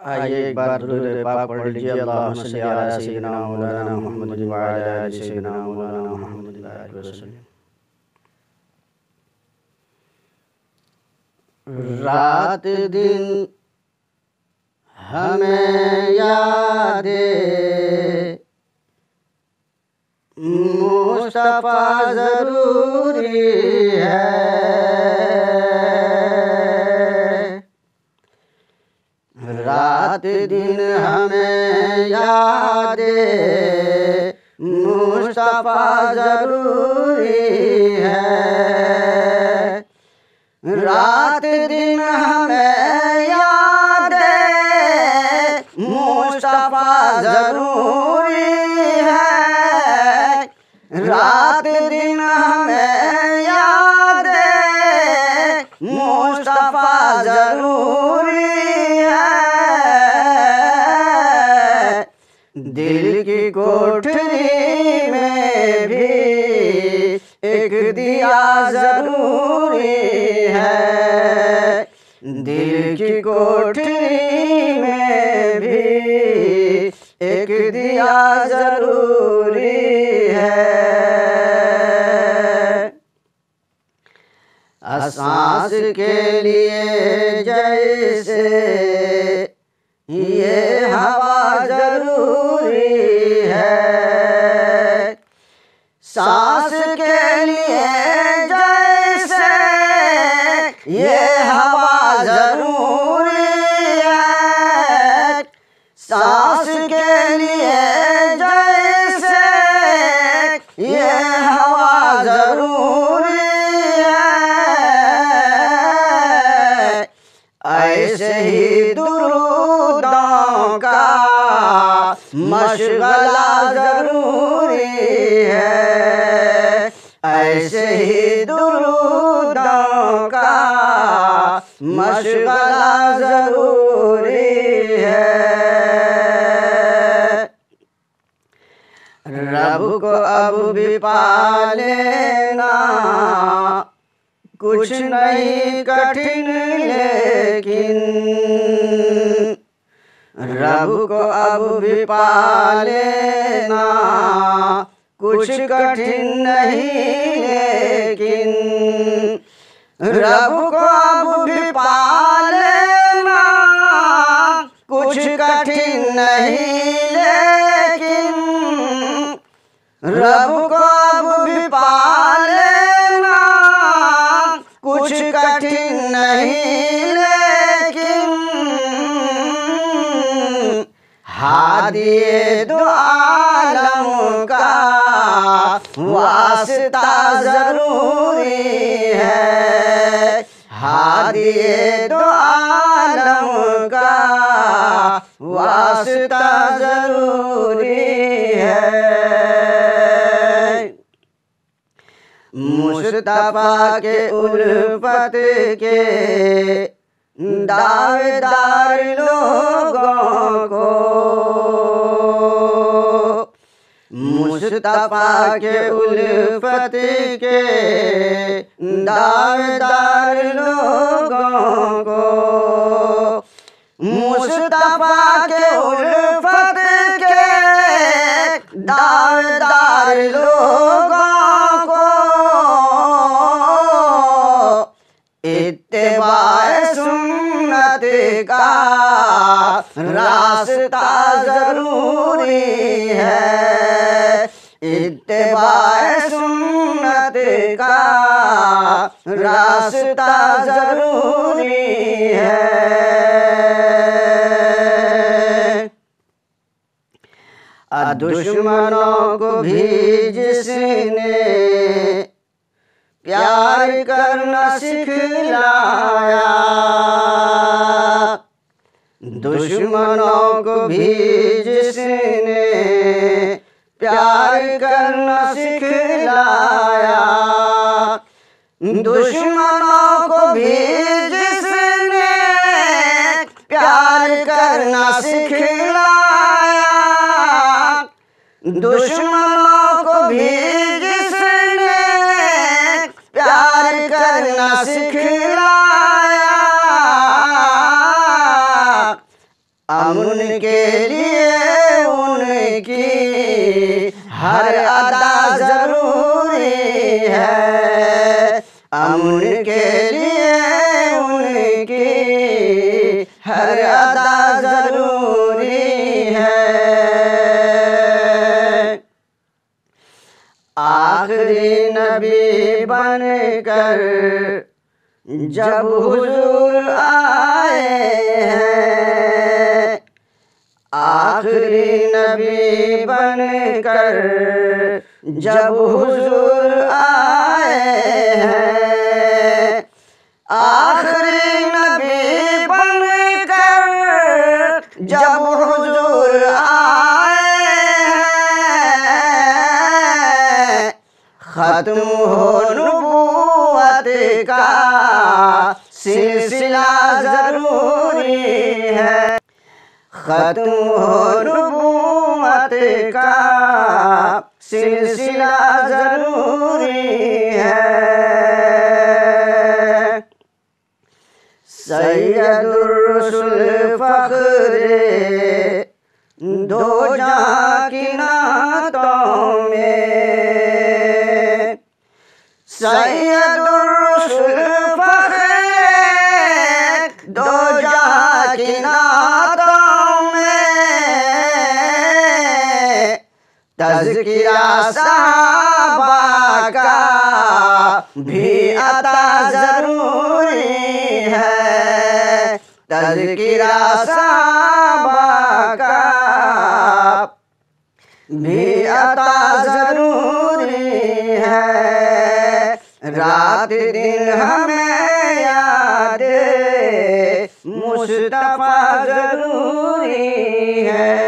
आइए एक बार दुरूद पाक पढ़ लीजिए। अल्लाहुम्मा सल्ली अला सय्यिदिना मौलाना मुहम्मद व अला आलि सय्यिदिना मौलाना मुहम्मद व बारिक वसल्लम। रात दिन हमें यादे मुस्तफा जरूरी है। रात दिन हमें यादे मुस्तफा जरूरी है। रात दिन हमें यादे मुस्तफा जरूरी है। रात दिन हमें यादे मुस्तफा जरूरी दिल की कोठरी में भी एक दिया जरूरी है। दिल की कोठरी में भी एक दिया जरूरी है। सांस के लिए जैसे ये हवा जरूरी है। सांस के लिए जैसे ये हवा जरूरी है। सांस के लिए जैसे ये हवा जरूरी है। ऐसे ही दुरूदों का मशगला जरूरी है। ऐसे ही दुरूदों का मशगला जरूरी है। रब को अब भी पा लेना कुछ नहीं कठिन, लेकिन रब को अब भी पा लेना कुछ कठिन नहीं, लेकिन रब को अब भी पा लेना कुछ कठिन नहीं, लेकिन रब को अब भी पा लेना कुछ कठिन नहीं, लेकिन हादिए दो आलम का वास्ता जरूरी है। हादिए दो आलम का वास्ता जरूरी है। मुस्तफा के उल्फत के दावेदार लोगों को, मुस्तफा के उल्फत के दावेदार लोगों को, मुस्तफा के उल्फत के दावेदार लोगों को इत्तिबाए सुन्नत का रास्ता जरूरी है। इत्तिबाए सुन्नत का रास्ता जरूरी है। दुश्मनों को भी जिसने प्यार करना सिखलाया, दुश्मनों को भी जिसने प्यार करना सिखलाया, दुश्मनों को भी जिसने प्यार करना सिखलाया, दुश्मनों को भी जिसने प्यार करना सिखलाया, हर अदा जरूरी है, अमन के लिए उनकी हर अदा जरूरी है। आखिरी नबी बनकर जब हुजूर आए हैं, आखिरी नबी बनकर जब हुजूर आए हैं, आखिरी नबी बनकर जब हुजूर आए हैं, खत्म हो नबूवत का सिलसिला जरूरी है, खत्म हो नबूवत का सिलसिला जरूरी है। सैयदुर रसूल फख्रे दो जहां की नातों में, सैयदुर रसूल फख्रे दो जहां की नातों में, तज़किरा सहाबा का भी अता जरूरी है, तज़किरा सहाबा का भी अता जरूरी है। रात दिन हमें याद मुस्तफा जरूरी है।